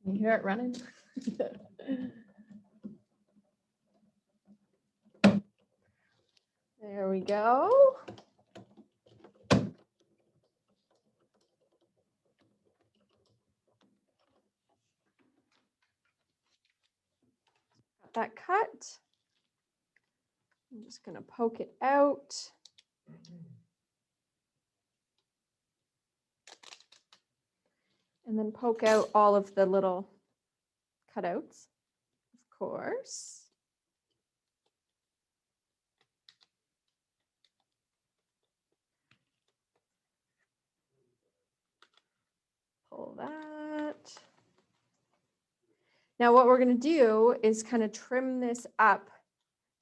You hear it running? There we go. Got that cut. I'm just going to poke it out. And then poke out all of the little cutouts, of course. Pull that. Now what we're going to do is kind of trim this up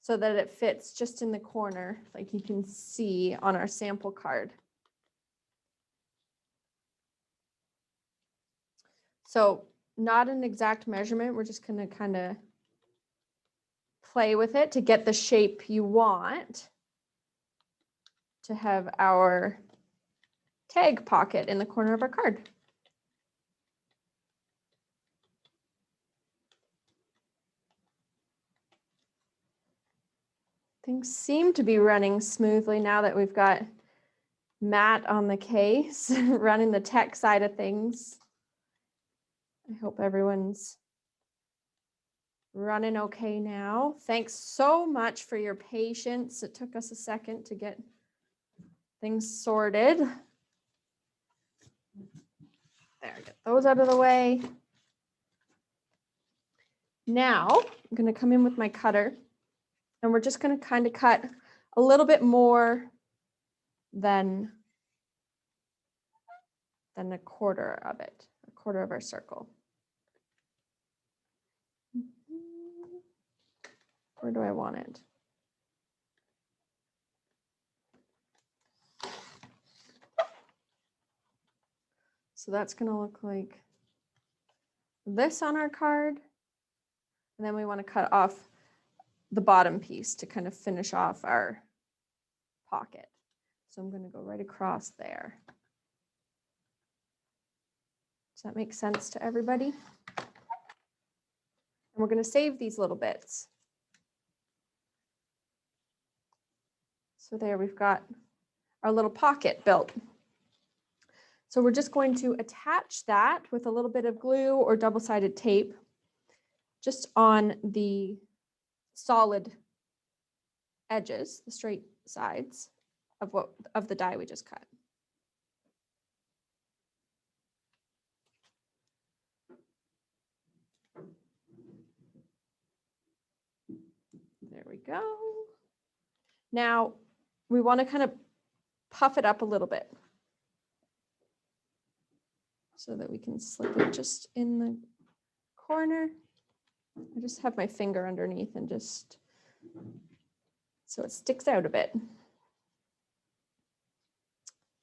so that it fits just in the corner, like you can see on our sample card. So not an exact measurement, we're just going to kind of play with it to get the shape you want to have our tag pocket in the corner of our card. Things seem to be running smoothly now that we've got Matt on the case, running the tech side of things. I hope everyone's running okay now. Thanks so much for your patience. It took us a second to get things sorted. There, get those out of the way. Now I'm going to come in with my cutter and we're just going to kind of cut a little bit more than a quarter of it, a quarter of our circle. Where do I want it? So that's going to look like this on our card. And then we want to cut off the bottom piece to kind of finish off our pocket. So I'm going to go right across there. Does that make sense to everybody? And we're going to save these little bits. So there we've got our little pocket built. So we're just going to attach that with a little bit of glue or double-sided tape just on the solid edges, the straight sides of the die we just cut. There we go. Now we want to kind of puff it up a little bit so that we can slip it just in the corner. I just have my finger underneath and just so it sticks out a bit.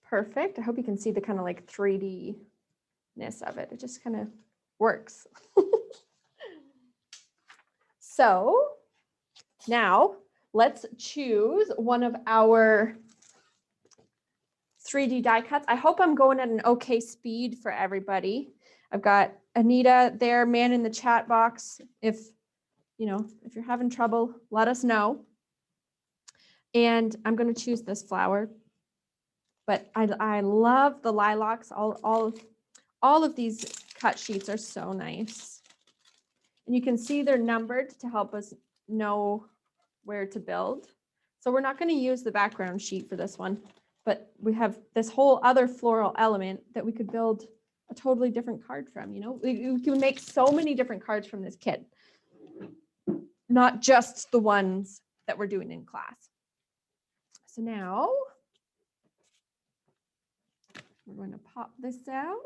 Perfect. I hope you can see the kind of like 3D-ness of it. It just kind of works. So now let's choose one of our 3D die cuts. I hope I'm going at an okay speed for everybody. I've got Anita there, man in the chat box. If you're having trouble, let us know. And I'm going to choose this flower. But I love the lilacs. All of these cut sheets are so nice. And you can see they're numbered to help us know where to build. So we're not going to use the background sheet for this one, but we have this whole other floral element that we could build a totally different card from. We can make so many different cards from this kit, not just the ones that we're doing in class. So now we're going to pop this out.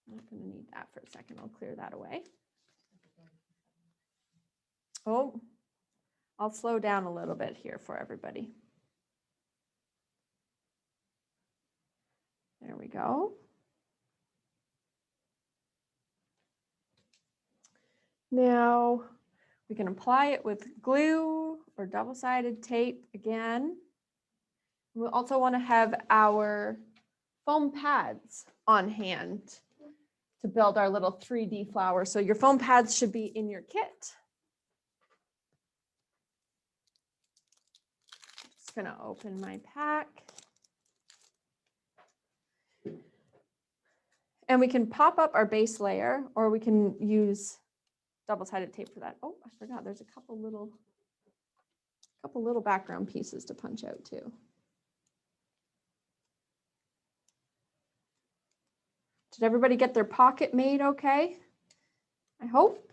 I'm not going to need that for a second. I'll clear that away. Oh, I'll slow down a little bit here for everybody. There we go. Now we can apply it with glue or double-sided tape again. We also want to have our foam pads on hand to build our little 3D flower. So your foam pads should be in your kit. Just gonna open my pack. And we can pop up our base layer, or we can use double-sided tape for that. Oh, I forgot, there's a couple little background pieces to punch out too. Did everybody get their pocket made okay? I hope.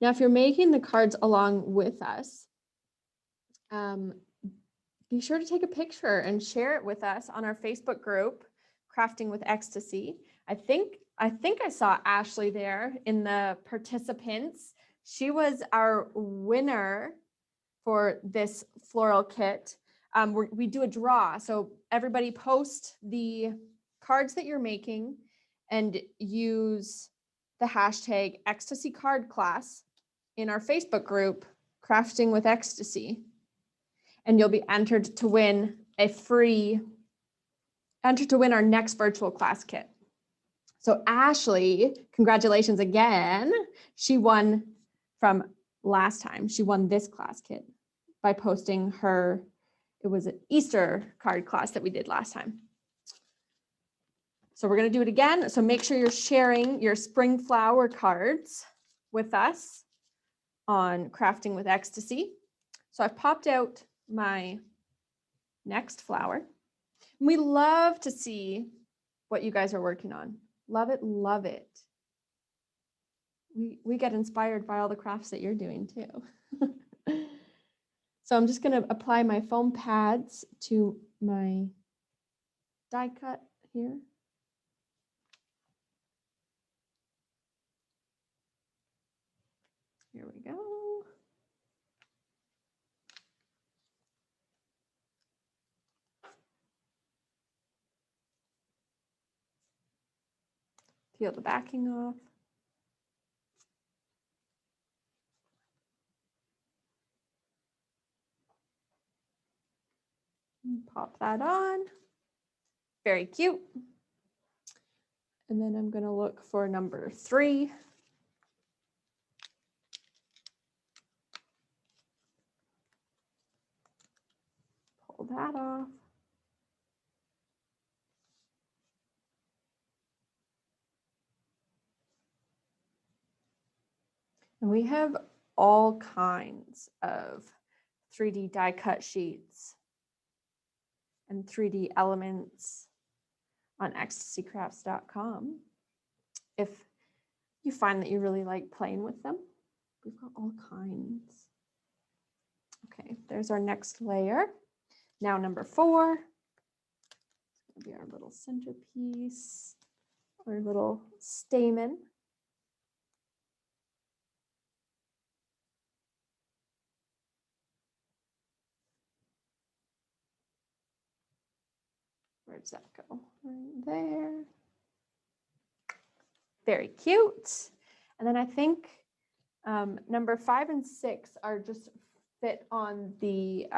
Now, if you're making the cards along with us, be sure to take a picture and share it with us on our Facebook group, Crafting with Ecstasy. I think I saw Ashley there in the participants. She was our winner for this floral kit. We do a draw. So everybody post the cards that you're making and use the hashtag ecstasycardclass in our Facebook group, Crafting with Ecstasy. And you'll be entered to win our next virtual class kit. So Ashley, congratulations again. She won from last time. She won this class kit by posting her, it was an Easter card class that we did last time. So we're gonna do it again. So make sure you're sharing your spring flower cards with us on Crafting with Ecstasy. So I've popped out my next flower. We love to see what you guys are working on. Love it, love it. We get inspired by all the crafts that you're doing too. So I'm just going to apply my foam pads to my die cut here. Here we go. Peel the backing off. And pop that on. Very cute. And then I'm going to look for number 3. Pull that off. And we have all kinds of 3D die cut sheets and 3D elements on ecstasycrafts.com. If you find that you really like playing with them, we've got all kinds. Okay, there's our next layer. Now number 4, it's gonna be our little centerpiece, our little stamen. Where does that go? Right there. Very cute. And then I think number 5 and 6 are just fit on the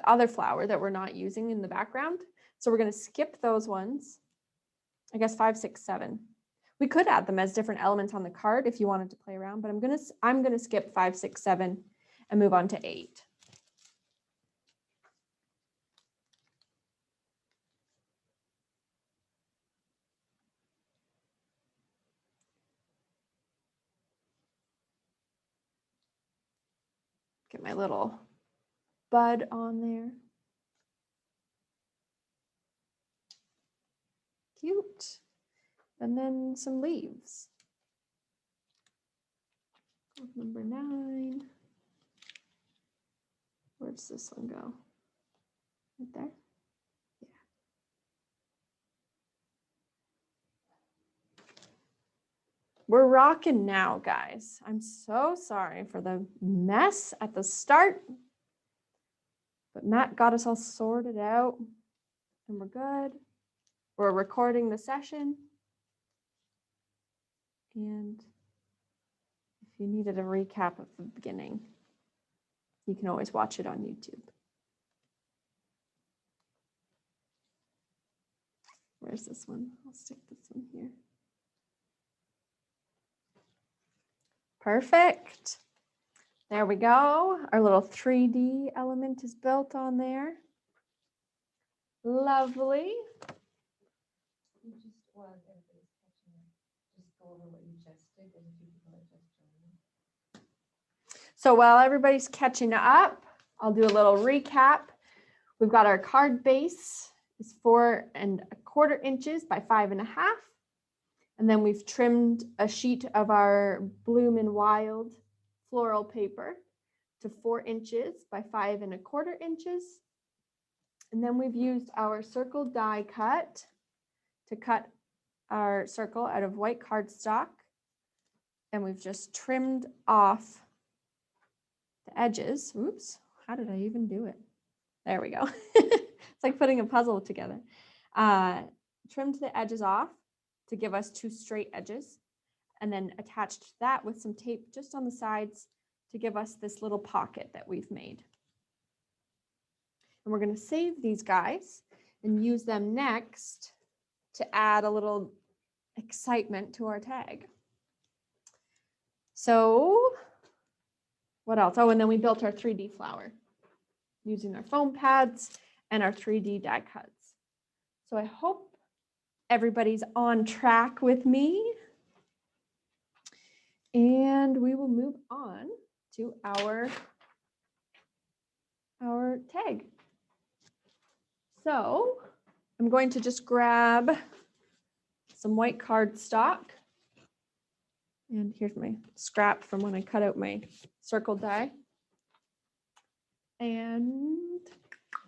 other flower that we're not using in the background. So we're going to skip those ones. I guess 5, 6, 7. We could add them as different elements on the card if you wanted to play around, but I'm going to skip 5, 6, 7 and move on to 8. Get my little bud on there. Cute. And then some leaves. Number 9. Where does this one go? Right there? Yeah. We're rocking now, guys. I'm so sorry for the mess at the start, but Matt got us all sorted out and we're good. We're recording the session and If you needed a recap of the beginning, you can always watch it on YouTube. Where's this one? I'll stick this one here. Perfect. There we go. Our little 3D element is built on there. Lovely. You just while everybody's catching up, just go over what you just did. There's a few people that just joined. So while everybody's catching up, I'll do a little recap. We've got our card base is 4 1/4 inches by 5 1/2. And then we've trimmed a sheet of our Bloom and Wild floral paper to 4 inches by 5 1/4 inches. And then we've used our circle die cut to cut our circle out of white cardstock. And we've just trimmed off the edges. Oops, how did I even do it? There we go. It's like putting a puzzle together. Trimmed the edges off to give us 2 straight edges, and then attached that with some tape just on the sides to give us this little pocket that we've made. And we're going to save these guys and use them next to add a little excitement to our tag. So what else? Oh, and then we built our 3D flower using our foam pads and our 3D die cuts. So I hope everybody's on track with me. And we will move on to our tag. So I'm going to just grab some white cardstock. And here's my scrap from when I cut out my circle die. And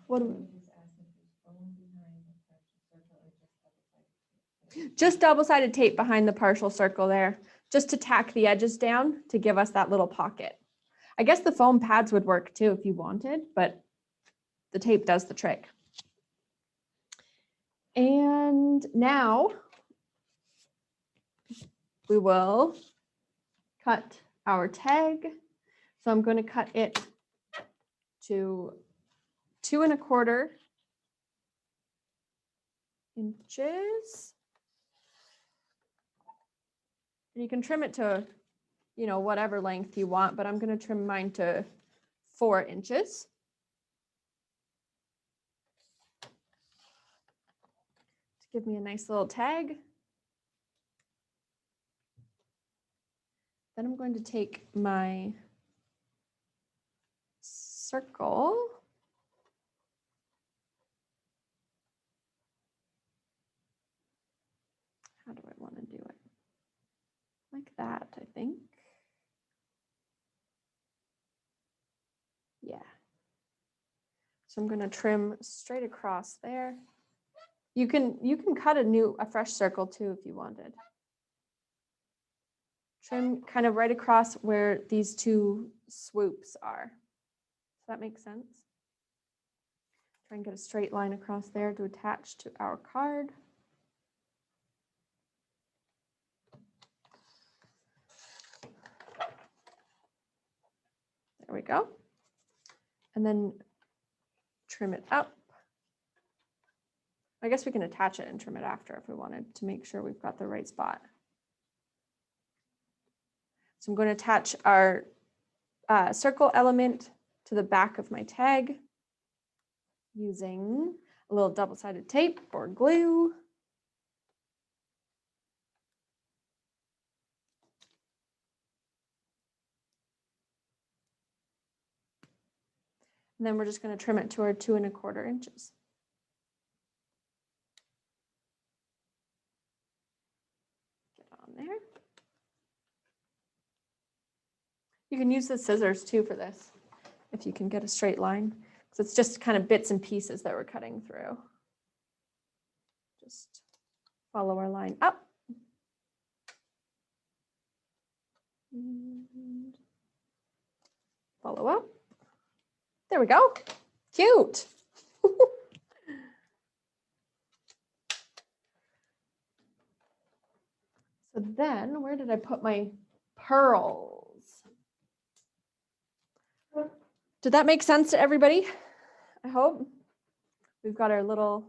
what do we? Just double-sided tape behind the partial circle there, just to tack the edges down to give us that little pocket. I guess the foam pads would work too if you wanted, but the tape does the trick. And now we will cut our tag. So I'm going to cut it to 2 1/4 inches. And you can trim it to, you know, whatever length you want, but I'm going to trim mine to 4 inches. To give me a nice little tag. Then I'm going to take my circle. How do I want to do it? Like that, I think. Yeah. So I'm going to trim straight across there. You can cut a fresh circle too if you wanted. Trim kind of right across where these 2 swoops are. Does that make sense? Try and get a straight line across there to attach to our card. There we go. And then trim it up. I guess we can attach it and trim it after if we wanted to make sure we've got the right spot. So I'm going to attach our circle element to the back of my tag using a little double-sided tape or glue. And then we're just going to trim it to our 2 1/4 inches. Get on there. You can use the scissors too for this, if you can get a straight line, because it's just kind of bits and pieces that we're cutting through. Just follow our line up. And follow up. There we go. Cute. So then, where did I put my pearls? Did that make sense to everybody? I hope. We've got our little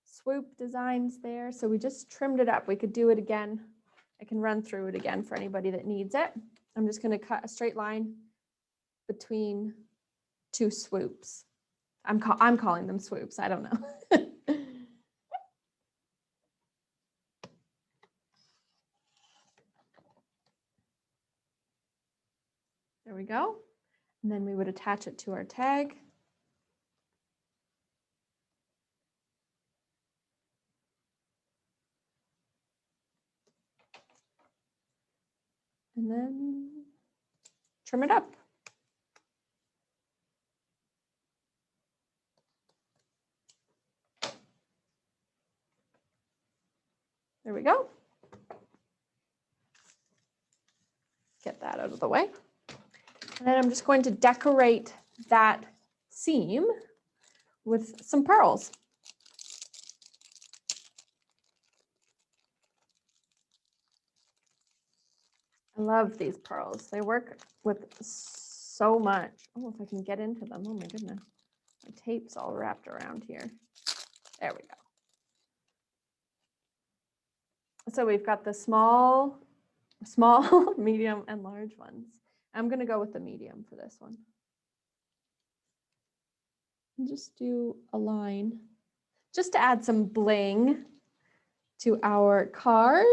swoop designs there. So we just trimmed it up. We could do it again. I can run through it again for anybody that needs it. I'm just going to cut a straight line between two swoops. I'm calling them swoops. I don't know. There we go. And then we would attach it to our tag. And then trim it up. There we go. Get that out of the way. And then I'm just going to decorate that seam with some pearls. I love these pearls. They work with so much. Oh, if I can get into them. Oh my goodness. My tape's all wrapped around here. There we go. So we've got the small, medium, and large ones. I'm going to go with the medium for this one. And just do a line just to add some bling to our card.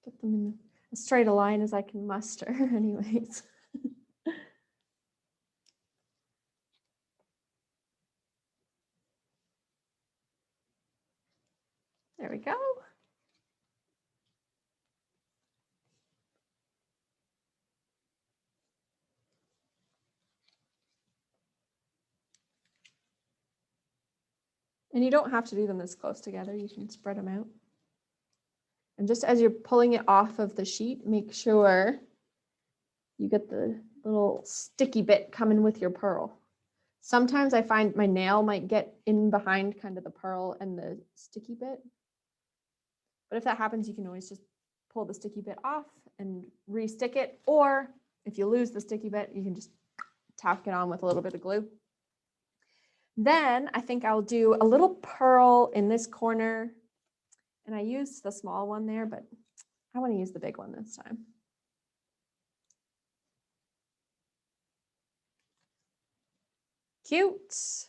Get them in as straight a line as I can muster anyways. There we go. And you don't have to do them this close together. You can spread them out. And just as you're pulling it off of the sheet, make sure you get the little sticky bit coming with your pearl. Sometimes I find my nail might get in behind kind of the pearl and the sticky bit. But if that happens, you can always just pull the sticky bit off and re-stick it. Or if you lose the sticky bit, you can just tack it on with a little bit of glue. Then I think I'll do a little pearl in this corner. And I used the small one there, but I want to use the big one this time. Cute.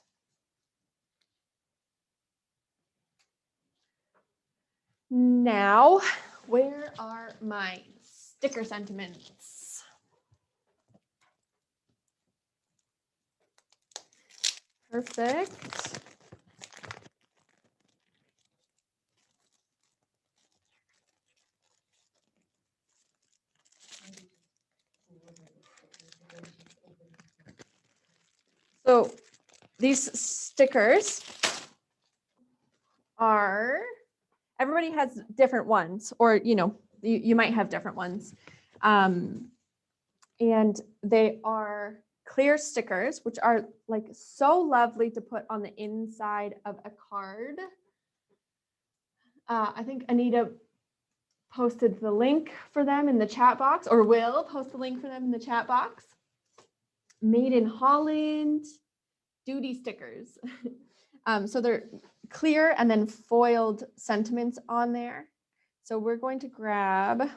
Now, where are my sticker sentiments? Perfect. So these stickers are, everybody has different ones, or, you know, you might have different ones. And they are clear stickers, which are like so lovely to put on the inside of a card. I think Anita posted the link for them in the chat box, or will post the link for them in the chat box. Made in Holland, duty stickers. So they're clear and then foiled sentiments on there. So we're going to grab,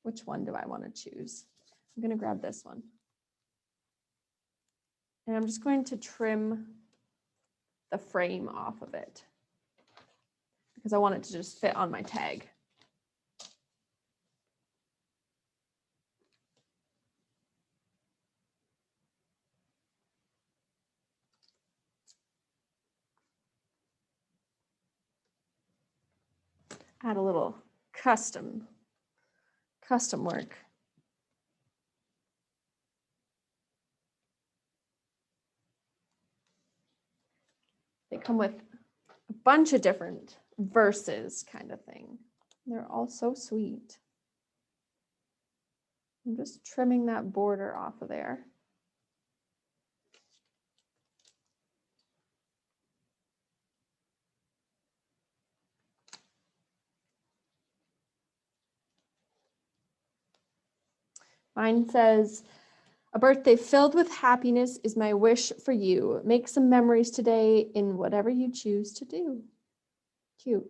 which one do I want to choose? I'm going to grab this one. And I'm just going to trim the frame off of it because I want it to just fit on my tag. Add a little custom work. They come with a bunch of different verses kind of thing. They're all so sweet. I'm just trimming that border off of there. Mine says, a birthday filled with happiness is my wish for you. Make some memories today in whatever you choose to do. Cute.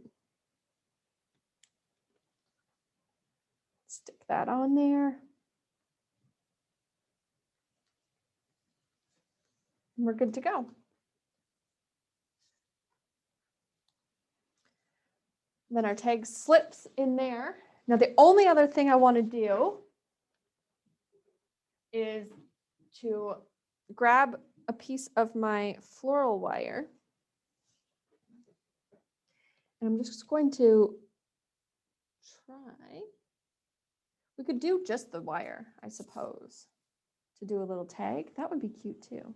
Stick that on there. And we're good to go. Then our tag slips in there. Now the only other thing I want to do is to grab a piece of my floral wire. And I'm just going to try. We could do just the wire, I suppose, to do a little tag. That would be cute too.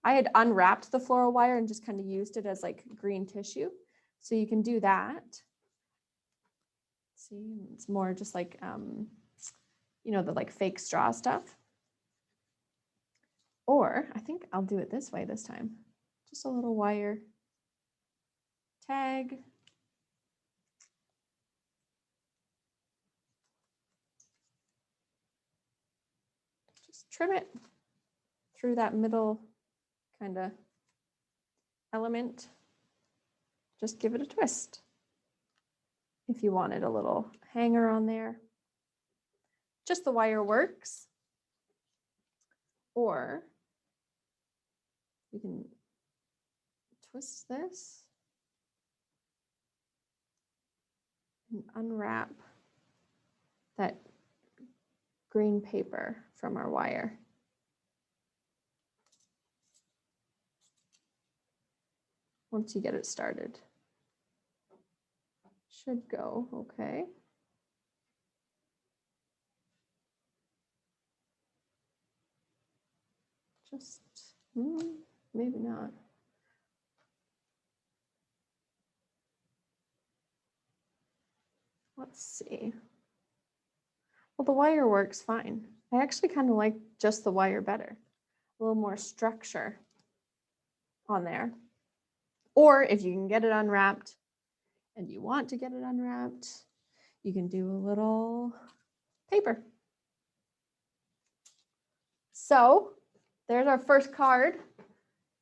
I had unwrapped the floral wire and just kind of used it as like green tissue. So you can do that. See, it's more just like, you know, the like fake straw stuff. Or I think I'll do it this way this time. Just a little wire tag. Just trim it through that middle kind of element. Just give it a twist. If you wanted a little hanger on there, just the wire works. Or you can twist this and unwrap that green paper from our wire. Once you get it started. Should go okay. Just, maybe not. Let's see. Well, the wire works fine. I actually kind of like just the wire better. A little more structure on there. Or if you can get it unwrapped and you want to get it unwrapped, you can do a little paper. So there's our first card.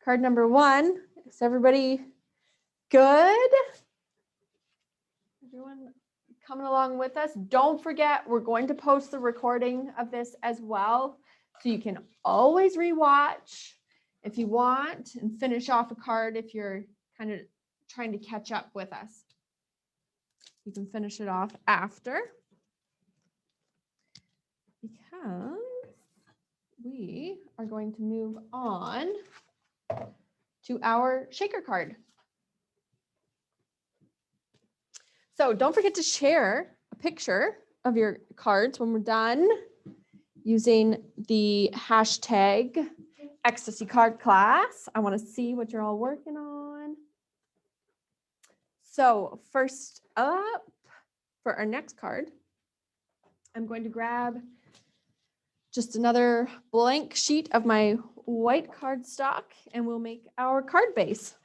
Card number 1. Is everybody good? Everyone coming along with us? Don't forget, we're going to post the recording of this as well. So you can always rewatch if you want and finish off a card if you're kind of trying to catch up with us. You can finish it off after. Because we are going to move on to our shaker card. So don't forget to share a picture of your cards when we're done using the hashtag ecstasycardclass. I want to see what you're all working on. So first up for our next card, I'm going to grab just another blank sheet of my white cardstock and we'll make our card base.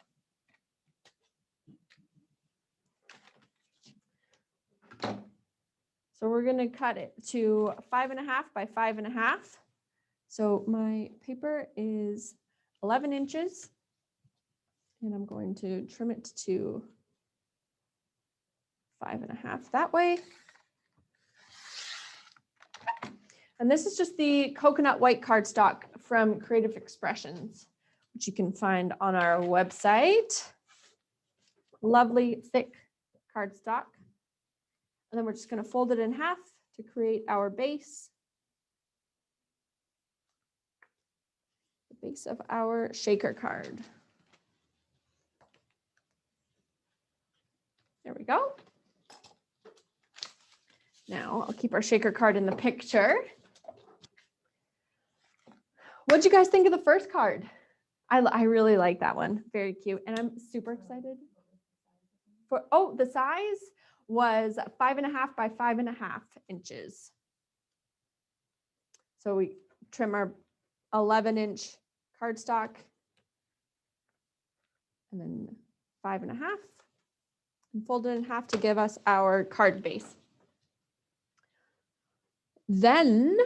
So we're going to cut it to 5.5 by 5.5. So my paper is 11 inches and I'm going to trim it to 5.5 that way. And this is just the coconut white cardstock from Creative Expressions, which you can find on our website. Lovely thick cardstock. And then we're just going to fold it in half to create our base. The base of our shaker card. There we go. Now I'll keep our shaker card in the picture. What'd you guys think of the first card? I really like that one. Very cute. And I'm super excited for, oh, the size was 5.5 by 5.5 inches. So we trim our 11-inch cardstock and then 5.5 and fold it in half to give us our card base. Then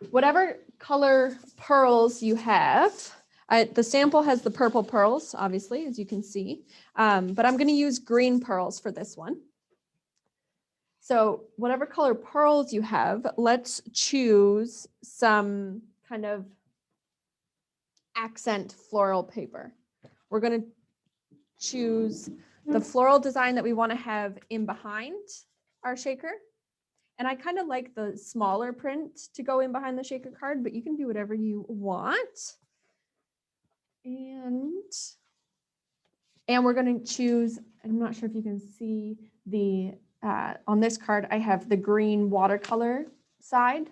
whatever color pearls you have. The sample has the purple pearls, obviously, as you can see, but I'm going to use green pearls for this one. So whatever color pearls you have, let's choose some kind of accent floral paper. We're going to choose the floral design that we want to have in behind our shaker. And I kind of like the smaller print to go in behind the shaker card, but you can do whatever you want. And we're going to choose, I'm not sure if you can see the, on this card, I have the green watercolor side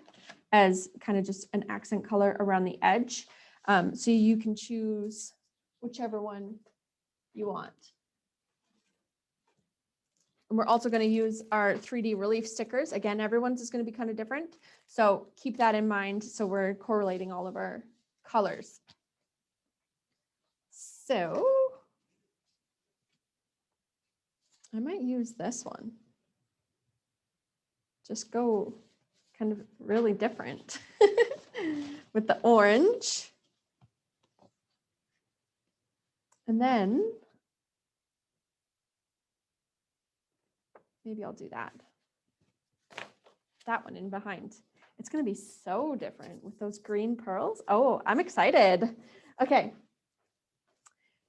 as kind of just an accent color around the edge. So you can choose whichever one you want. And we're also going to use our 3D relief stickers. Again, everyone's is going to be kind of different. So keep that in mind. So we're correlating all of our colors. So I might use this one. Just go kind of really different with the orange. And then maybe I'll do that. That one in behind. It's going to be so different with those green pearls. Oh, I'm excited. Okay.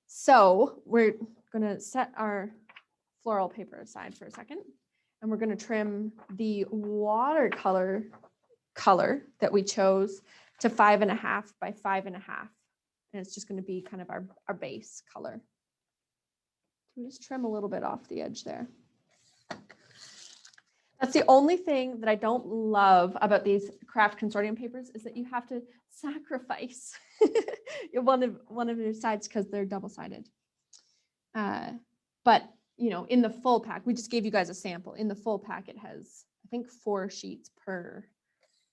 So we're going to set our floral paper aside for a second, and we're going to trim the watercolor color that we chose to 5.5 by 5.5. And it's just going to be kind of our base color. So we just trim a little bit off the edge there. That's the only thing that I don't love about these craft consortium papers is that you have to sacrifice one of your sides because they're double-sided. But you know, in the full pack, we just gave you guys a sample. In the full pack, it has, I think, 4 sheets per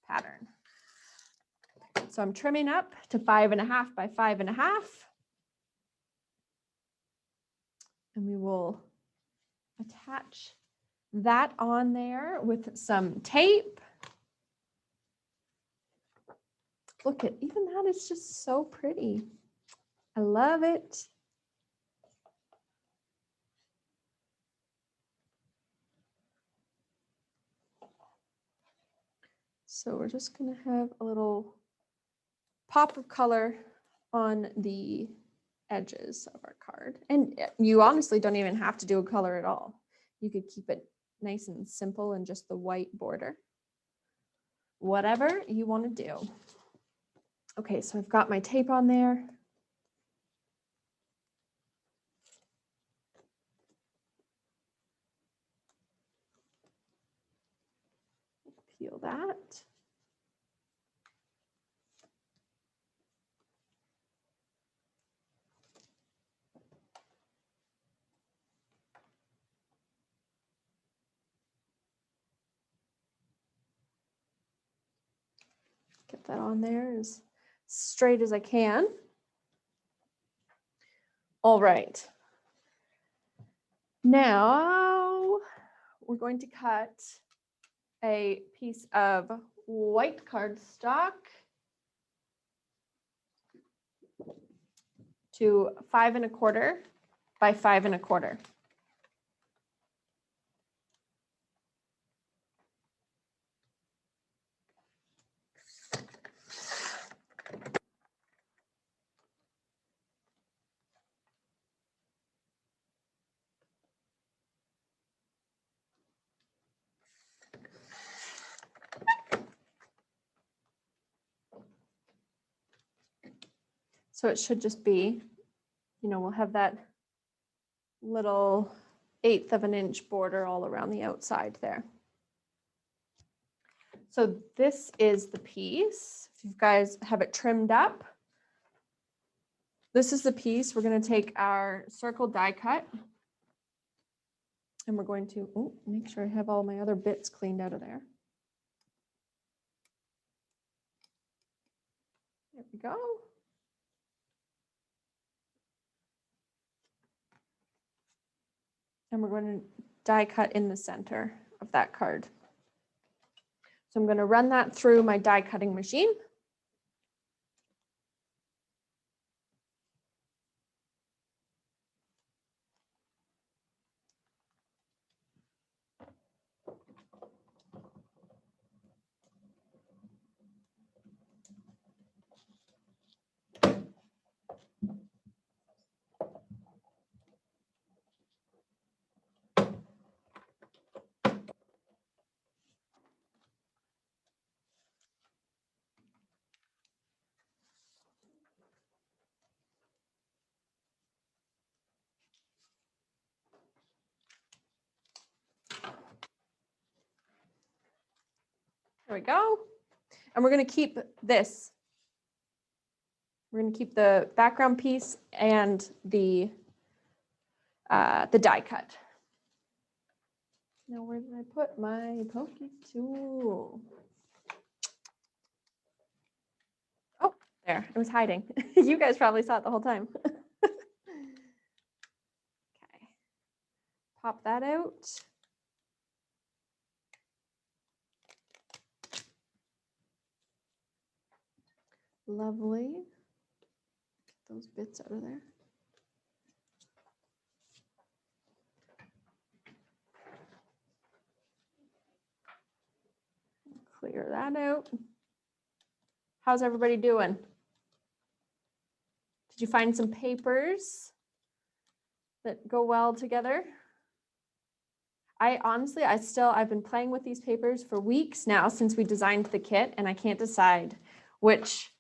pattern. So I'm trimming up to 5.5 by 5.5. And we will attach that on there with some tape. Look at, even that is just so pretty. I love it. So we're just going to have a little pop of color on the edges of our card. And you honestly don't even have to do a color at all. You could keep it nice and simple and just the white border. Whatever you want to do. Okay, so I've got my tape on there. Peel that. Get that on there as straight as I can. All right. Now we're going to cut a piece of white cardstock to 5.25 by 5.25. So it should just be, you know, we'll have that little 1/8 of an inch border all around the outside there. So this is the piece. If you guys have it trimmed up, this is the piece. We're going to take our circle die cut and we're going to make sure I have all my other bits cleaned out of there. There we go. And we're going to die cut in the center of that card. So I'm going to run that through my die cutting machine. There we go. And we're going to keep this. We're going to keep the background piece and the die cut. Now, where did I put my pokey tool? Oh, there. It was hiding. You guys probably saw it the whole time. Okay. Pop that out. Lovely. Get those bits out of there. Clear that out. How's everybody doing? Did you find some papers that go well together? I've been playing with these papers for weeks now since we designed the kit, and I can't decide which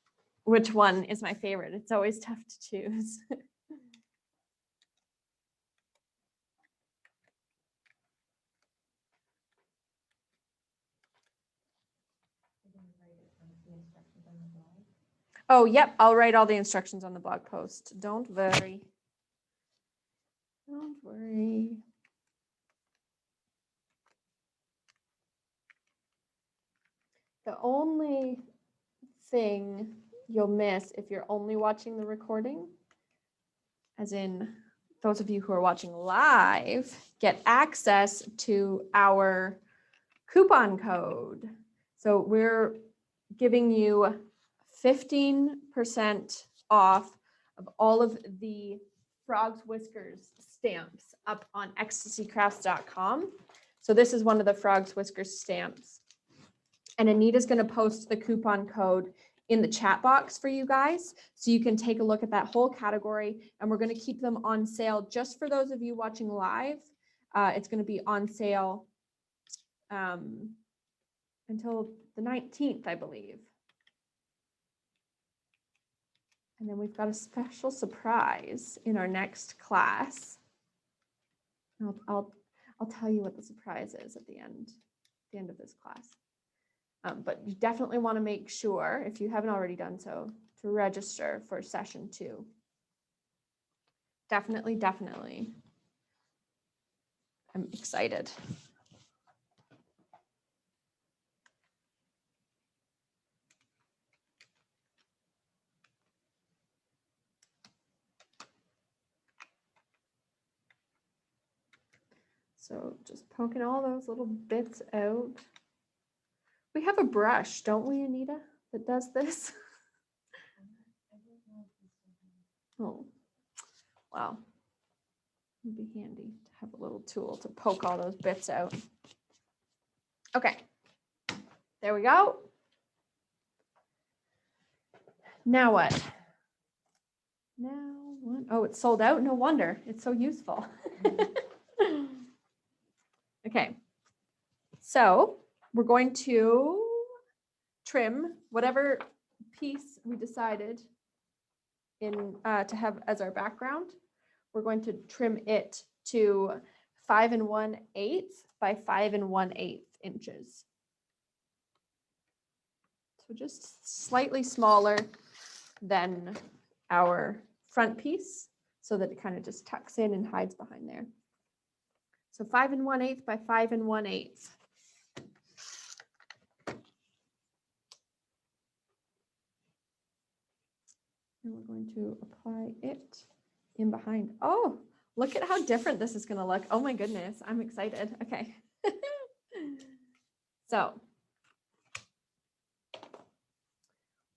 one is my favorite. It's always tough to choose. Oh, yep, I'll write all the instructions on the blog post. Don't worry. Don't worry. The only thing you'll miss if you're only watching the recording, as in those of you who are watching live, get access to our coupon code. So we're giving you 15% off of all of the Frogs Whiskers stamps up on ecstasycardclass.com. So this is one of the Frogs Whiskers stamps. And Anita's going to post the coupon code in the chat box for you guys, so you can take a look at that whole category. And we're going to keep them on sale just for those of you watching live. It's going to be on sale until the 19th, I believe. And then we've got a special surprise in our next class. I'll tell you what the surprise is at the end of this class. But you definitely want to make sure, if you haven't already done so, to register for session 2. Definitely, definitely. I'm excited. So just poking all those little bits out. We have a brush, don't we, Anita, that does this? Oh, wow. It'd be handy to have a little tool to poke all those bits out. Okay, there we go. Now what? Now what? Oh, it's sold out? No wonder. It's so useful. Okay, so we're going to trim whatever piece we decided to have as our background. We're going to trim it to 5 1/8 by 5 1/8 inches. So just slightly smaller than our front piece, so that it kind of just tucks in and hides behind there. So 5 1/8 by 5 1/8. And we're going to apply it in behind. Oh, look at how different this is going to look. Oh my goodness, I'm excited. Okay. So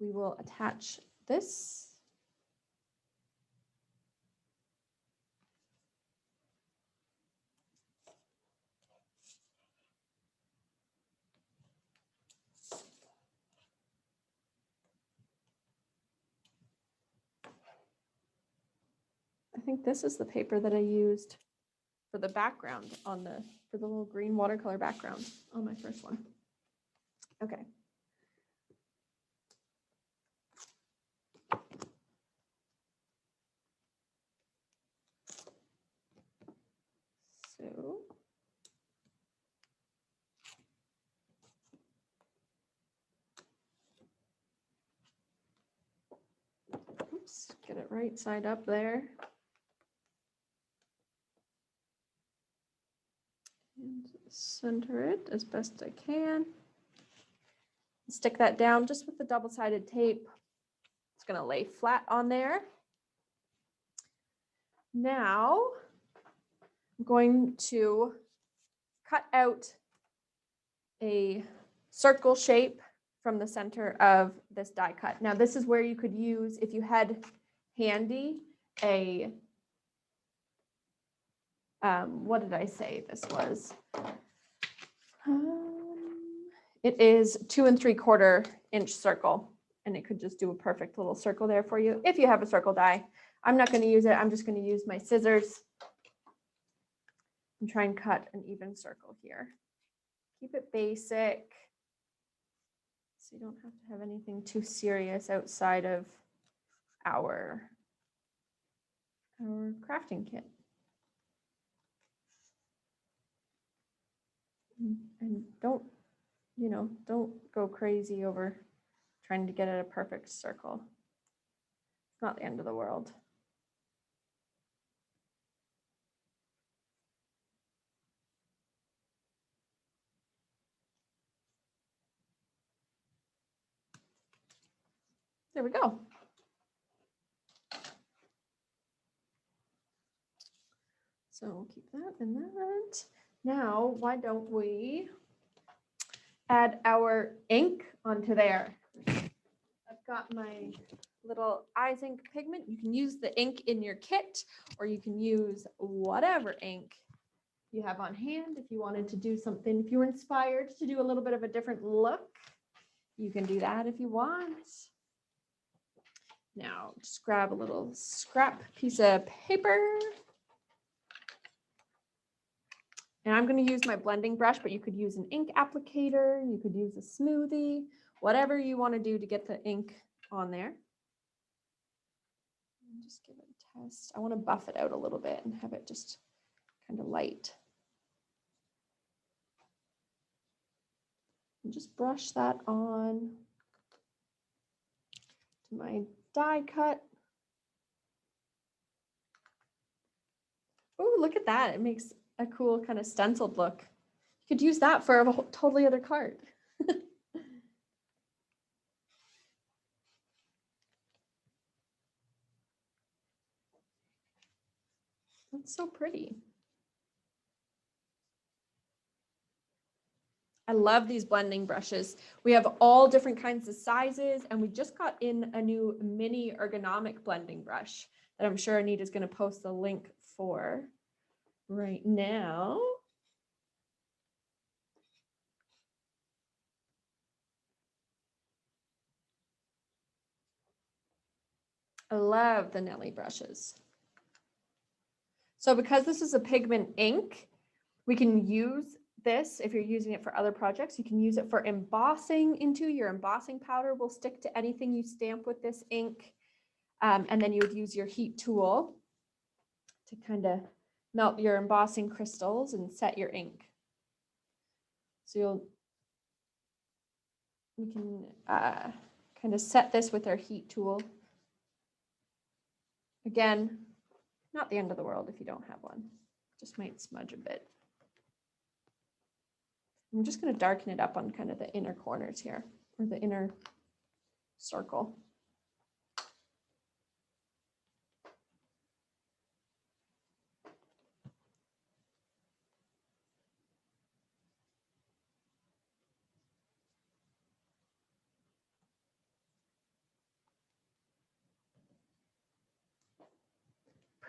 we will attach this. I think this is the paper that I used for the background on for the little green watercolor background on my first one. Okay. So oops, get it right side up there. And center it as best I can. Stick that down just with the double-sided tape. It's going to lay flat on there. Now I'm going to cut out a circle shape from the center of this die cut. Now this is where you could use, if you had handy, a, what did I say this was? It is 2 3/4 inch circle, and it could just do a perfect little circle there for you if you have a circle die. I'm not going to use it. I'm just going to use my scissors and try and cut an even circle here. Keep it basic, so you don't have to have anything too serious outside of our crafting kit. And don't go crazy over trying to get it a perfect circle. It's not the end of the world. There we go. So we'll keep that and that. Now, why don't we add our ink onto there? I've got my little eyes ink pigment. You can use the ink in your kit, or you can use whatever ink you have on hand. If you wanted to do something, if you were inspired to do a little bit of a different look, you can do that if you want. Now, just grab a little scrap piece of paper. And I'm going to use my blending brush, but you could use an ink applicator. You could use a smoothie, whatever you want to do to get the ink on there. And just give it a test. I want to buff it out a little bit and have it just kind of light. And just brush that on to my die cut. Oh, look at that. It makes a cool kind of stenciled look. You could use that for a totally other card. That's so pretty. I love these blending brushes. We have all different kinds of sizes, and we just got in a new mini ergonomic blending brush that I'm sure Anita's going to post the link for right now. I love the Nelly brushes. So because this is a pigment ink, we can use this if you're using it for other projects. You can use it for embossing into your embossing powder. Will stick to anything you stamp with this ink. And then you would use your heat tool to kind of melt your embossing crystals and set your ink. So we can kind of set this with our heat tool. Again, not the end of the world if you don't have one. Just might smudge a bit. I'm just going to darken it up on kind of the inner corners here, or the inner circle.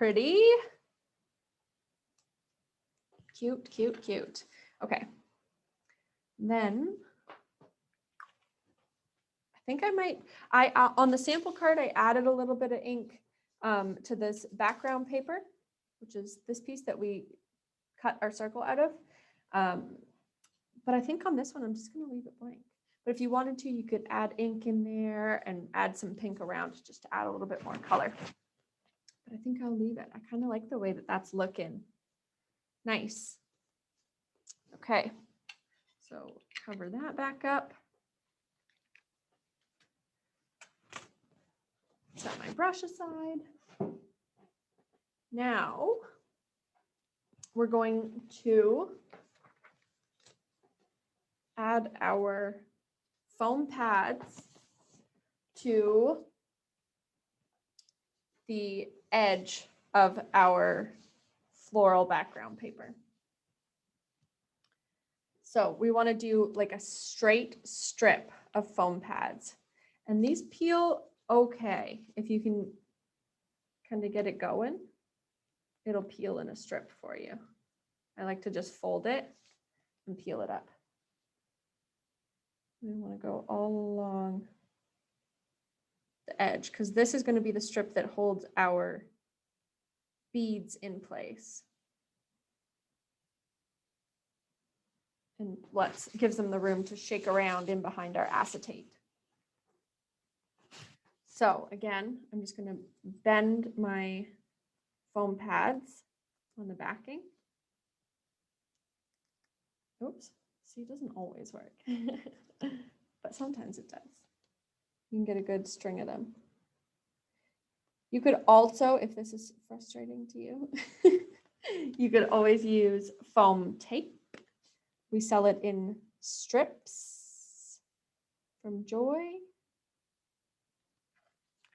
pretty? Cute, cute, cute. Okay. Then I think I might, on the sample card, I added a little bit of ink to this background paper, which is this piece that we cut our circle out of. But I think on this one, I'm just going to leave it blank. But if you wanted to, you could add ink in there and add some pink around just to add a little bit more color. But I think I'll leave it. I kind of like the way that that's looking. Nice. Okay. So cover that back up. Set my brush aside. Now we're going to add our foam pads to the edge of our floral background paper. So we want to do like a straight strip of foam pads. And these peel okay. If you can kind of get it going, it'll peel in a strip for you. I like to just fold it and peel it up. We want to go all along the edge because this is going to be the strip that holds our beads in place. And gives them the room to shake around in behind our acetate. So again, I'm just going to bend my foam pads on the backing. Oops, see, it doesn't always work, but sometimes it does. You can get a good string of them. You could also, if this is frustrating to you, you could always use foam tape. We sell it in strips from Joy.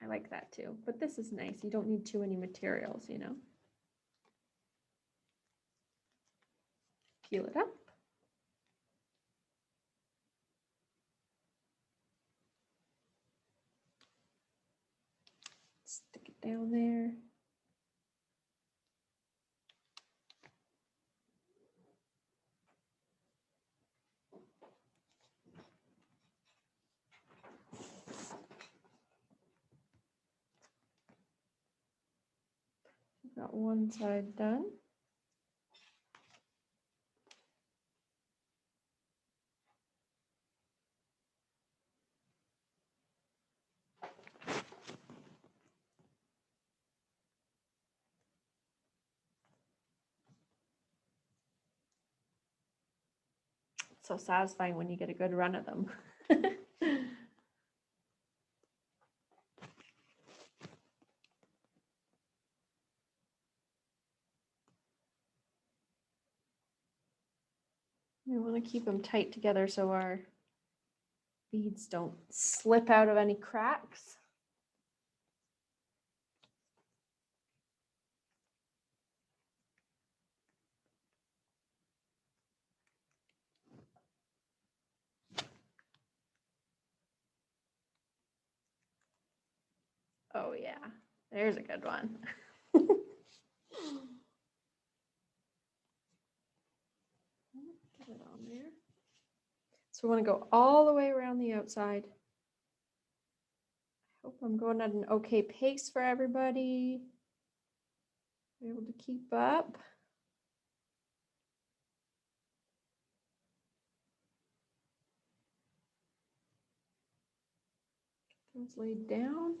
I like that too, but this is nice. You don't need too many materials, you know. Peel it up. Stick it down there. Got one side done. So satisfying when you get a good run of them. We want to keep them tight together so our beads don't slip out of any cracks. Oh yeah, there's a good one. Get it on there. So we want to go all the way around the outside. I hope I'm going at an okay pace for everybody. Be able to keep up. Get those laid down.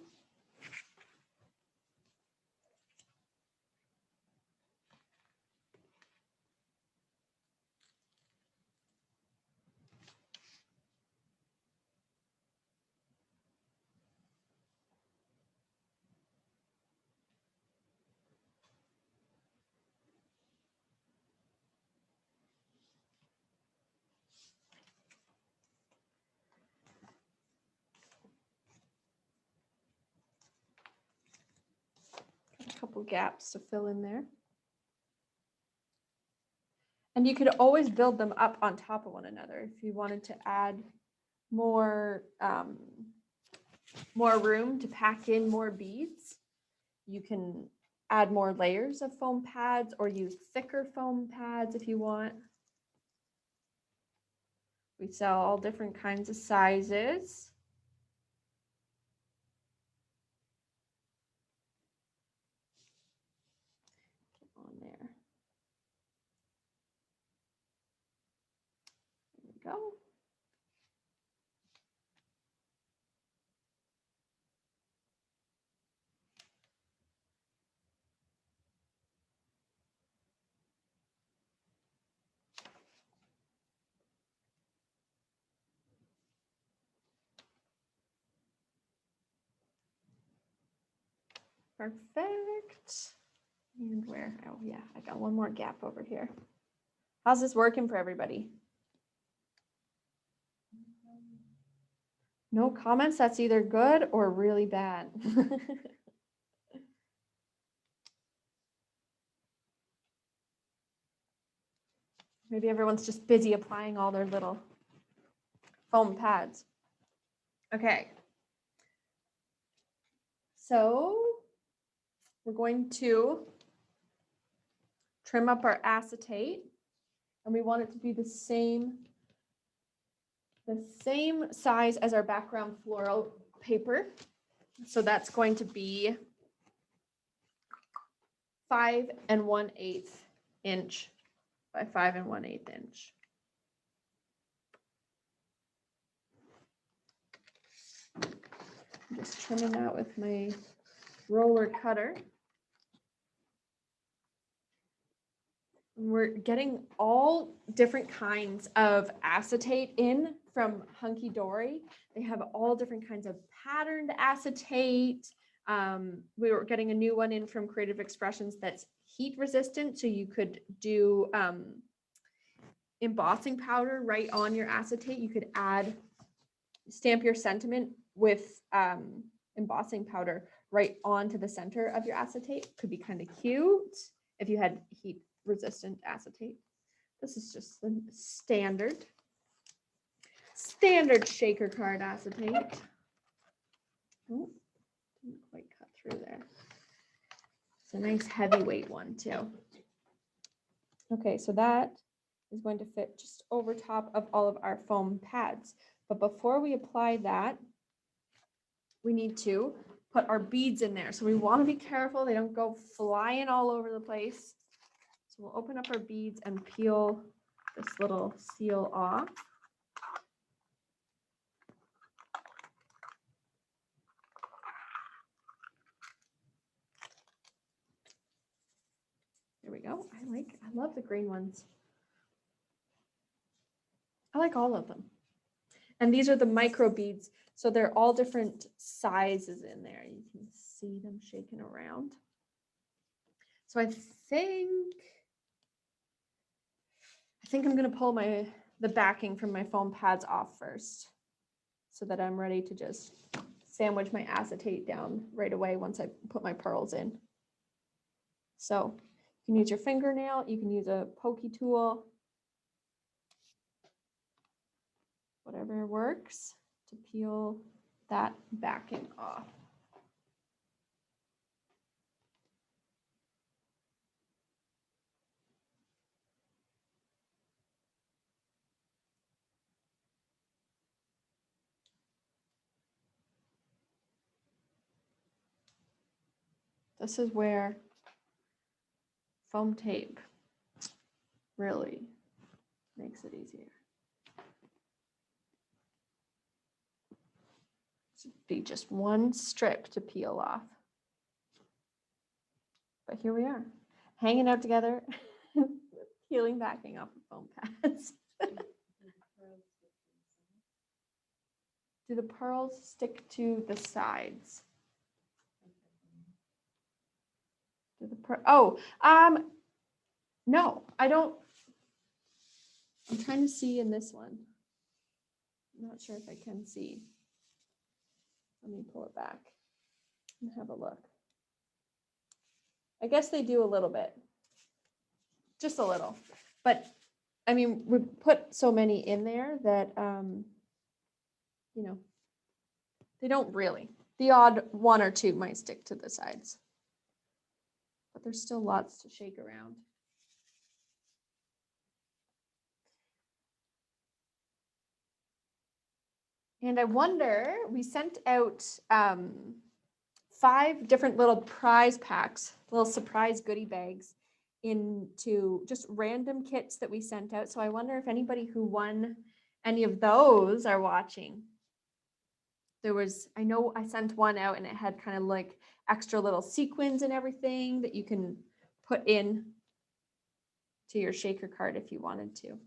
Couple gaps to fill in there. And you could always build them up on top of one another if you wanted to add more room to pack in more beads. You can add more layers of foam pads or use thicker foam pads if you want. We sell all different kinds of sizes. Get on there. There we go. Perfect. And where? Oh yeah, I got one more gap over here. How's this working for everybody? No comments? That's either good or really bad. Maybe everyone's just busy applying all their little foam pads. Okay. So we're going to trim up our acetate, and we want it to be the same size as our background floral paper. So that's going to be 5 1/8 inch by 5 1/8 inch. I'm just trimming that with my roller cutter. We're getting all different kinds of acetate in from Hunky Dory. They have all different kinds of patterned acetate. We were getting a new one in from Creative Expressions that's heat resistant, so you could do embossing powder right on your acetate. You could stamp your sentiment with embossing powder right onto the center of your acetate. Could be kind of cute if you had heat resistant acetate. This is just the standard shaker card acetate. Oh, didn't quite cut through there. It's a nice heavyweight one too. Okay, so that is going to fit just over top of all of our foam pads. But before we apply that, we need to put our beads in there. So we want to be careful they don't go flying all over the place. So we'll open up our beads and peel this little seal off. There we go. I love the green ones. I like all of them. And these are the micro beads. So they're all different sizes in there. You can see them shaking around. So I think I'm going to pull the backing from my foam pads off first so that I'm ready to just sandwich my acetate down right away once I put my pearls in. So you can use your fingernail, you can use a pokey tool, whatever works to peel that backing off. This is where foam tape really makes it easier. Should be just one strip to peel off. But here we are, hanging out together, peeling backing off of foam pads. Do the pearls stick to the sides? No, I don't. I'm trying to see in this one. I'm not sure if I can see. Let me pull it back and have a look. I guess they do a little bit, just a little, but I mean, we put so many in there that, you know, they don't really. The odd one or two might stick to the sides. but there's still lots to shake around. And I wonder, we sent out 5 different little prize packs, little surprise goodie bags into just random kits that we sent out. So I wonder if anybody who won any of those are watching. There was, I know I sent one out and it had kind of like extra little sequins and everything that you can put in to your shaker card if you wanted to.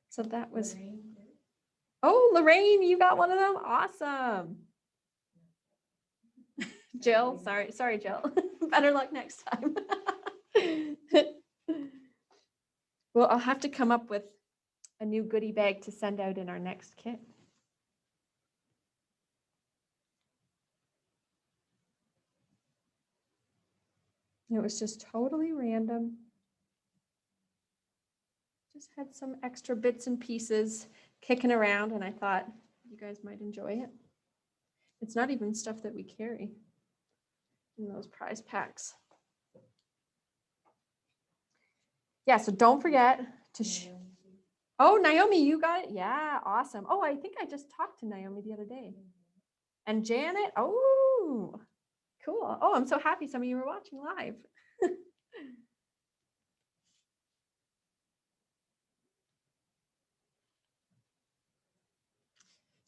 So that was, oh, Lorraine, you got one of them? Awesome. Jill, sorry, Jill. Better luck next time. Well, I'll have to come up with a new goodie bag to send out in our next kit. It was just totally random. Just had some extra bits and pieces kicking around, and I thought you guys might enjoy it. It's not even stuff that we carry in those prize packs. Yeah, so don't forget to oh, Naomi, you got it? Yeah, awesome. Oh, I think I just talked to Naomi the other day. And Janet, oh, cool. Oh, I'm so happy some of you were watching live.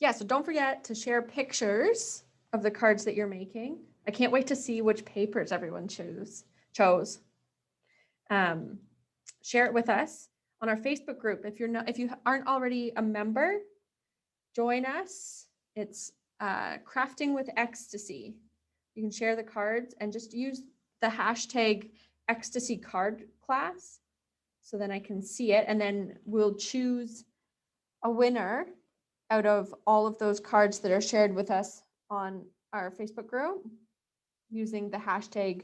Yeah, so don't forget to share pictures of the cards that you're making. I can't wait to see which papers everyone chose. Share it with us on our Facebook group. If you aren't already a member, join us. It's Crafting with Ecstasy. You can share the cards and just use the hashtag ecstasycardclass so then I can see it, and then we'll choose a winner out of all of those cards that are shared with us on our Facebook group using the hashtag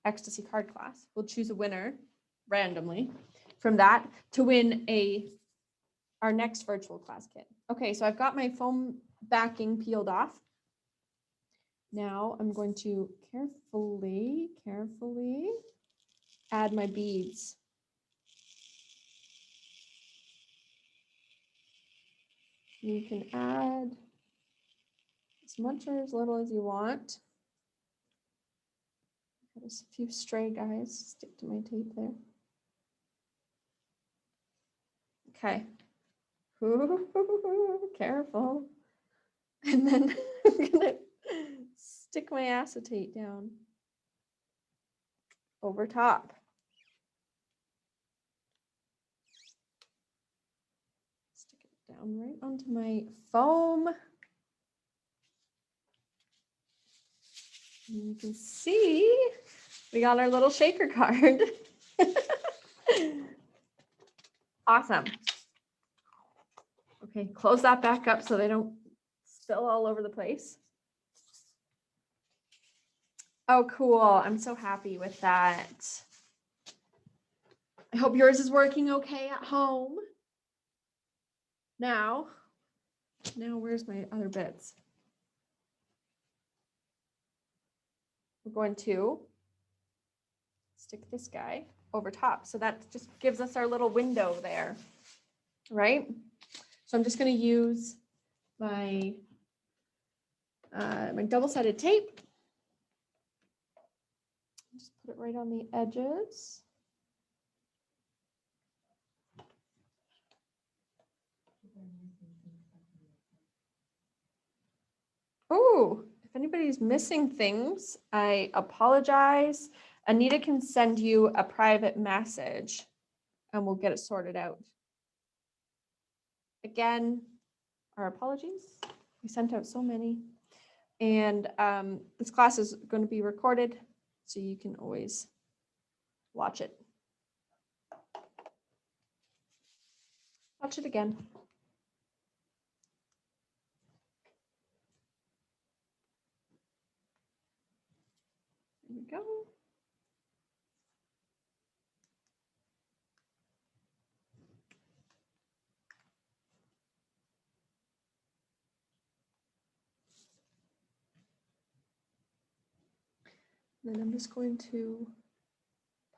ecstasycardclass. We'll choose a winner randomly from that to win our next virtual class kit. Okay, so I've got my foam backing peeled off. Now I'm going to carefully add my beads. You can add as much or as little as you want. Got a few stray guys stick to my tape there. Okay. Ooh, careful. And then I'm gonna stick my acetate down over top. Stick it down right onto my foam. And you can see we got our little shaker card. Awesome. Okay, close that back up so they don't spill all over the place. Oh, cool. I'm so happy with that. I hope yours is working okay at home. Now where's my other bits? We're going to stick this guy over top. So that just gives us our little window there, right? So I'm just going to use my, my double-sided tape. Just put it right on the edges. Oh, if anybody's missing things, I apologize. Anita can send you a private message and we'll get it sorted out. Again, our apologies. We sent out so many. And this class is going to be recorded, so you can always watch it. Watch it again. There we go. And then I'm just going to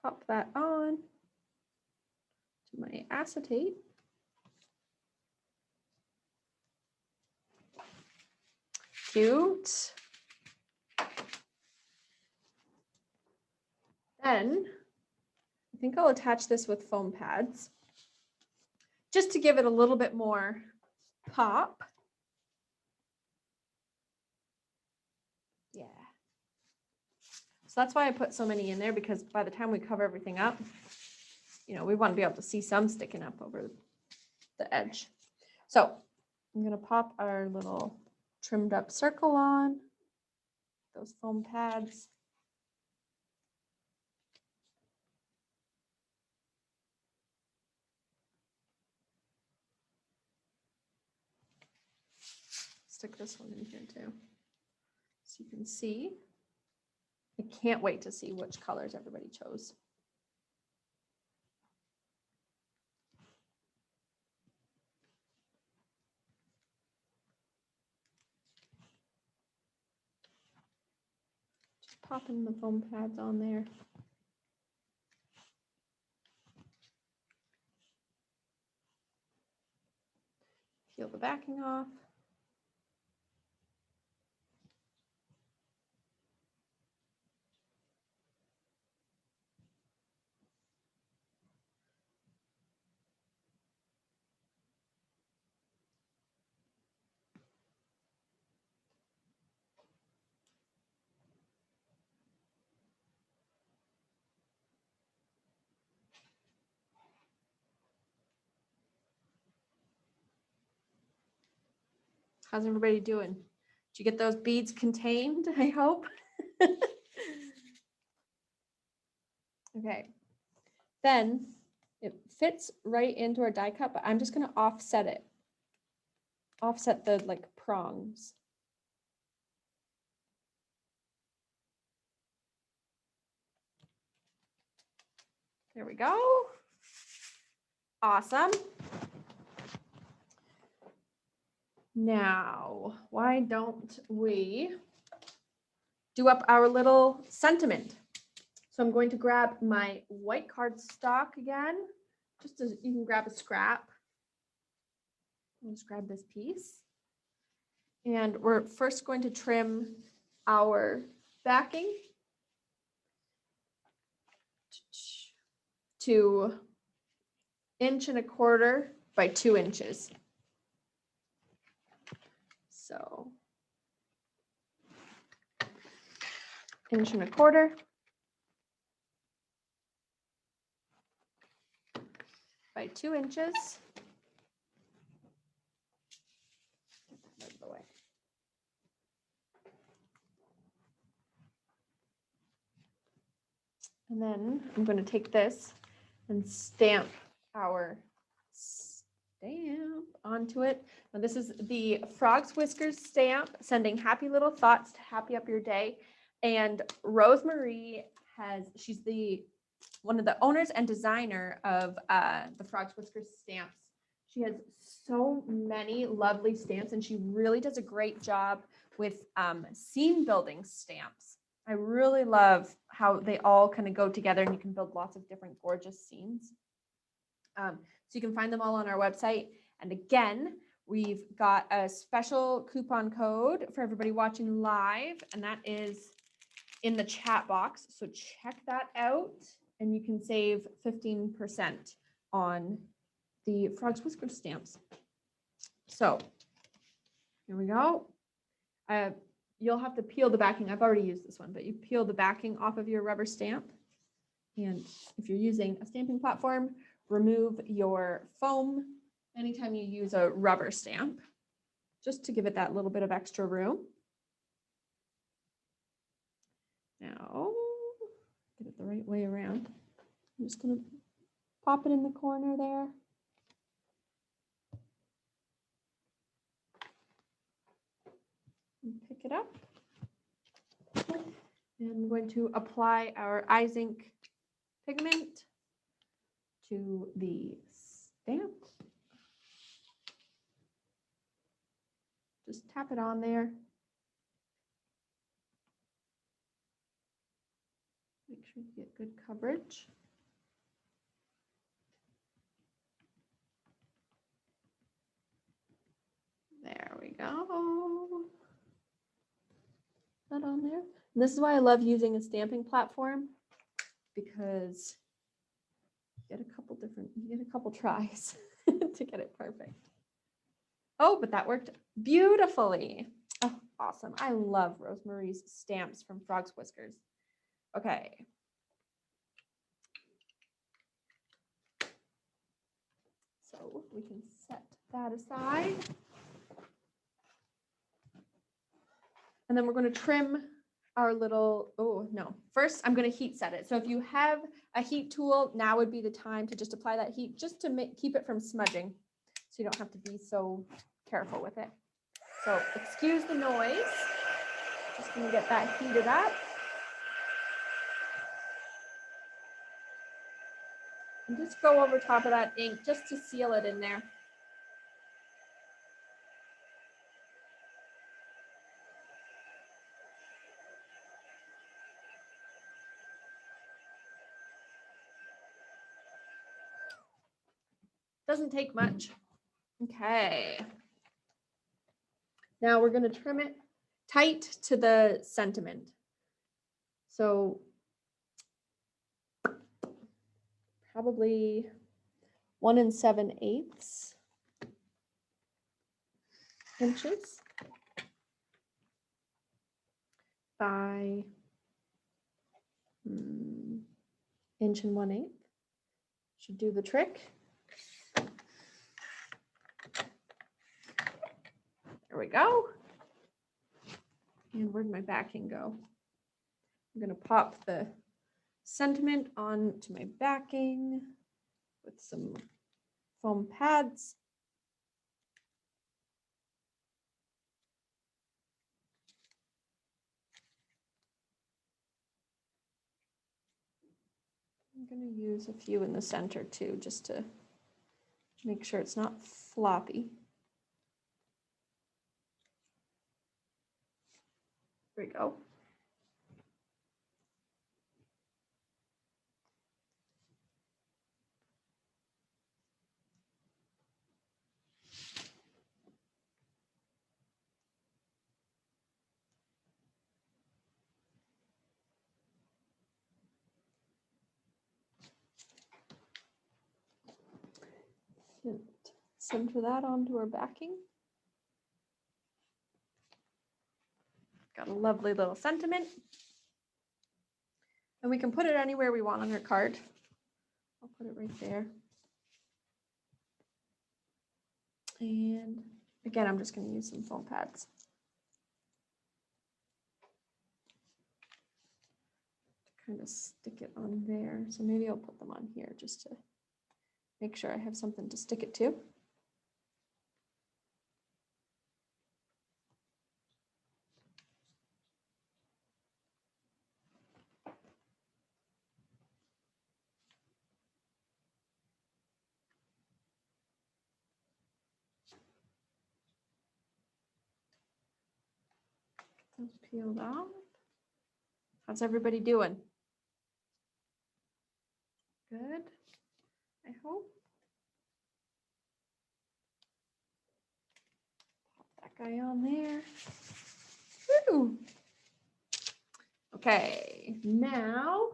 pop that on to my acetate. Cute. Then I think I'll attach this with foam pads just to give it a little bit more pop. Yeah. So that's why I put so many in there, because by the time we cover everything up, you know, we want to be able to see some sticking up over the edge. So I'm going to pop our little trimmed up circle on those foam pads. Stick this one in here too, so you can see. I can't wait to see which colors everybody chose. Just popping the foam pads on there. Peel the backing off. How's everybody doing? Did you get those beads contained? I hope. Okay. Then it fits right into our die cut, but I'm just going to offset it. Offset the like prongs. There we go. Awesome. Now, why don't we do up our little sentiment? So I'm going to grab my white cardstock again, just as you can grab a scrap. Let's grab this piece. And we're first going to trim our backing to 1.25 inches by 2 inches. So 1.25 inches by 2 inches. Out of the way. And then I'm going to take this and stamp our stamp onto it. Now this is the Frog's Whiskers stamp, sending happy little thoughts to happy up your day. And Rosemary she's one of the owners and designer of the Frog's Whiskers stamps. She has so many lovely stamps, and she really does a great job with scene building stamps. I really love how they all kind of go together, and you can build lots of different gorgeous scenes. So you can find them all on our website. And again, we've got a special coupon code for everybody watching live, and that is in the chat box. So check that out, and you can save 15% on the Frog's Whiskers stamps. So here we go. You'll have to peel the backing. I've already used this one, but you peel the backing off of your rubber stamp. And if you're using a stamping platform, remove your foam anytime you use a rubber stamp, just to give it that little bit of extra room. Now, get it the right way around. I'm just going to pop it in the corner there. And pick it up. And I'm going to apply our ice ink pigment to the stamp. Just tap it on there. sure you get good coverage. There we go. That on there. And this is why I love using a stamping platform, because you get a couple tries to get it perfect. Oh, but that worked beautifully. Oh, awesome. I love Rosemary's stamps from Frog's Whiskers. Okay. So we can set that aside. And then we're going to trim our little, oh no, first I'm going to heat set it. So if you have a heat tool, now would be the time to just apply that heat just to keep it from smudging. So you don't have to be so careful with it. So excuse the noise. Just going to get that heated up. And just go over top of that ink just to seal it in there. Doesn't take much. Okay. Now we're going to trim it tight to the sentiment. So probably 1 7/8 inches by 1 1/8. Should do the trick. There we go. And where'd my backing go? I'm going to pop the sentiment onto my backing with some foam pads. I'm going to use a few in the center too, just to make sure it's not floppy. There we go. And center that onto our backing. Got a lovely little sentiment. And we can put it anywhere we want on our card. I'll put it right there. And again, I'm just going to use some foam pads. To kind of stick it on there. So maybe I'll put them on here just to make sure I have something to stick it to. Those peeled off. How's everybody doing? Good, I hope. Pop that guy on there. Woo! Okay, now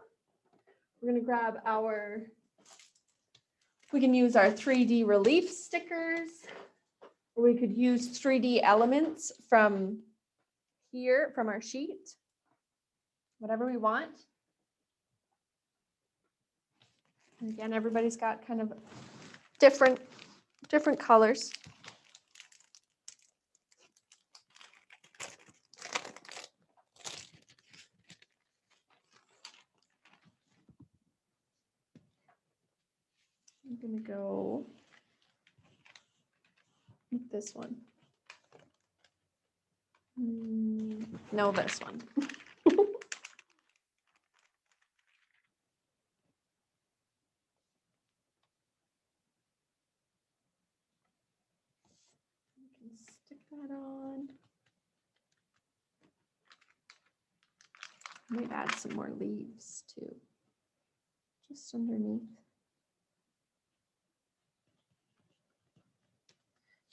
we're gonna grab our, we can use our 3D relief stickers, or we could use 3D elements from here, from our sheet, whatever we want. And again, everybody's got kind of different colors. I'm gonna go with this one. No, this one. Stick that on. Might add some more leaves too. just underneath.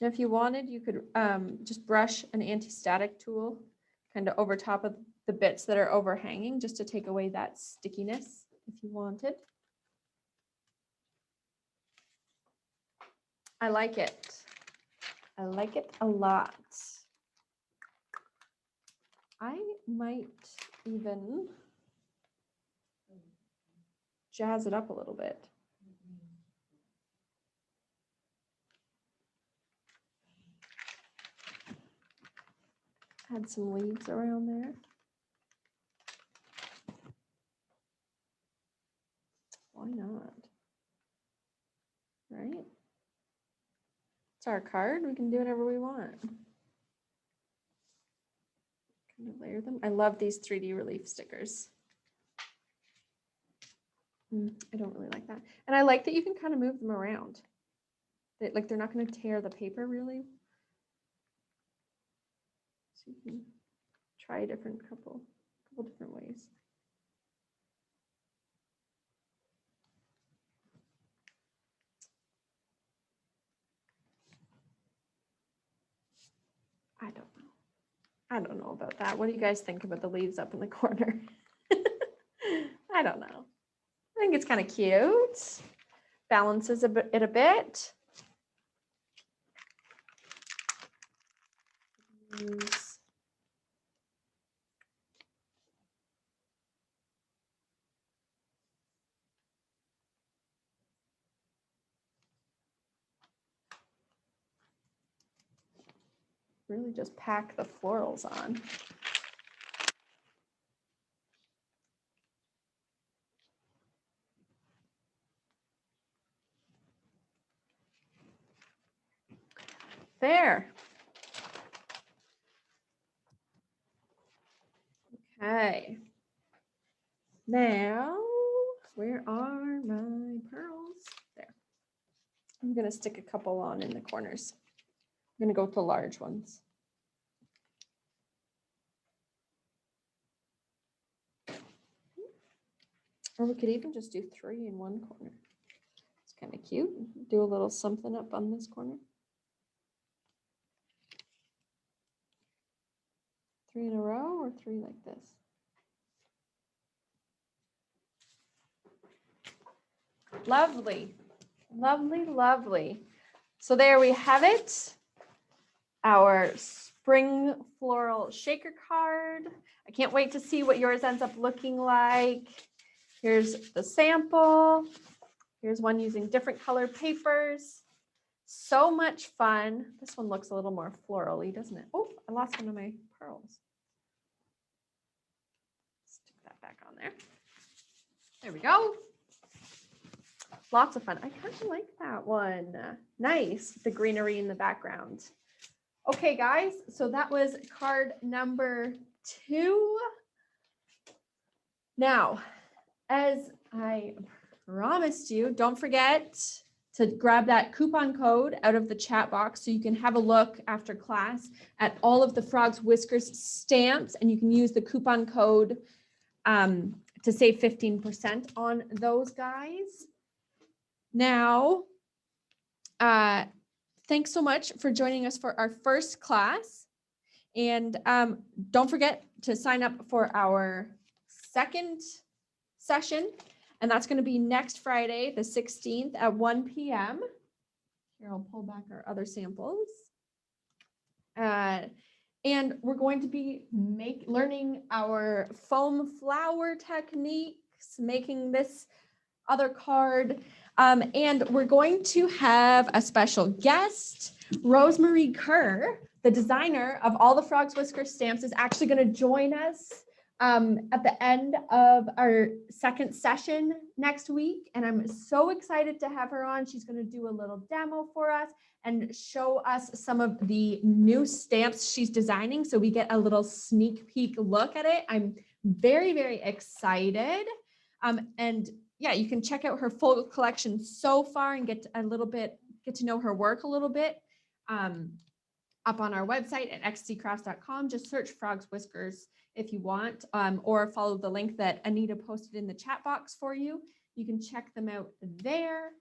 And if you wanted, you could just brush an anti-static tool kind of over top of the bits that are overhanging just to take away that stickiness if you wanted. I like it. I like it a lot. I might even jazz it up a little bit. Add some leaves around there. Why not? Right? It's our card. We can do whatever we want. Kind of layer them. I love these 3D relief stickers. I don't really like that. And I like that you can kind of move them around. Like they're not going to tear the paper really. So you can try a couple different ways. I don't know about that. What do you guys think about the leaves up in the corner? I don't know. I think it's kind of cute. Balances it a bit. Use really just pack the florals on. There. Okay. Now, where are my pearls? There. I'm going to stick a couple on in the corners. I'm going to go with the large ones. Or we could even just do 3 in one corner. It's kind of cute. Do a little something up on this corner. 3 in a row or 3 like this? Lovely, lovely, lovely. So there we have it. Our spring floral shaker card. I can't wait to see what yours ends up looking like. Here's the sample. Here's one using different colored papers. So much fun. This one looks a little more floral-y, doesn't it? Oh, I lost one of my pearls. Stick that back on there. There we go. Lots of fun. I kind of like that one. Nice, the greenery in the background. Okay, guys, so that was card number 2. Now, as I promised you, don't forget to grab that coupon code out of the chat box so you can have a look after class at all of the Frogs Whiskers stamps, and you can use the coupon code to save 15% on those guys. Now, thanks so much for joining us for our first class. And don't forget to sign up for our second session. And that's going to be next Friday, the 16th at 1 p.m. Here, I'll pull back our other samples. And we're going to be learning our foam flower techniques, making this other card. And we're going to have a special guest. Rosemary Kerr, the designer of all the Frogs Whiskers stamps, is actually going to join us at the end of our second session next week. And I'm so excited to have her on. She's going to do a little demo for us and show us some of the new stamps she's designing, so we get a little sneak peek look at it. I'm very, very excited. And yeah, you can check out her full collection so far and get to know her work a little bit up on our website at ecstasycardclass.com. Just search Frogs Whiskers if you want, or follow the link that Anita posted in the chat box for you. You can check them out there.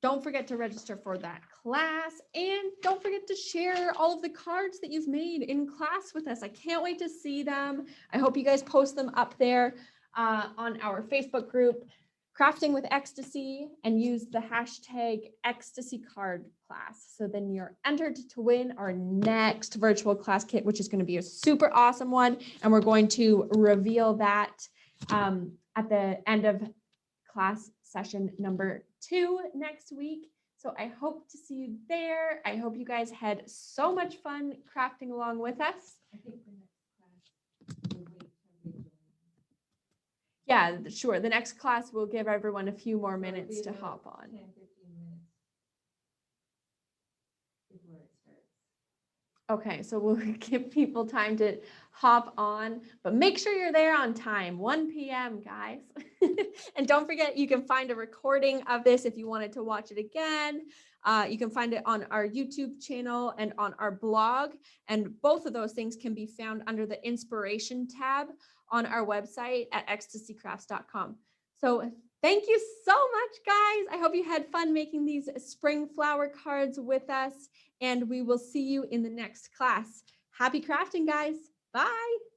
Don't forget to register for that class, and don't forget to share all of the cards that you've made in class with us. I can't wait to see them. I hope you guys post them up there on our Facebook group, Crafting with Ecstasy, and use the hashtag ecstasycardclass. So then you're entered to win our next virtual class kit, which is going to be a super awesome one. And we're going to reveal that at the end of class session number 2 next week. So I hope to see you there. I hope you guys had so much fun crafting along with us. I think the next class will wait till we join. Yeah, sure. The next class will give everyone a few more So it'll minutes be to about hop on. 10, 15 minutes before it starts. Okay, so we'll give people time to hop on, but make sure you're there on time, 1 p.m., guys. And don't forget, you can find a recording of this if you wanted to watch it again. You can find it on our YouTube channel and on our blog. And both of those things can be found under the inspiration tab on our website at ecstasycrafts.com. So thank you so much, guys. I hope you had fun making these spring flower cards with us, and we will see you in the next class. Happy crafting, guys. Bye.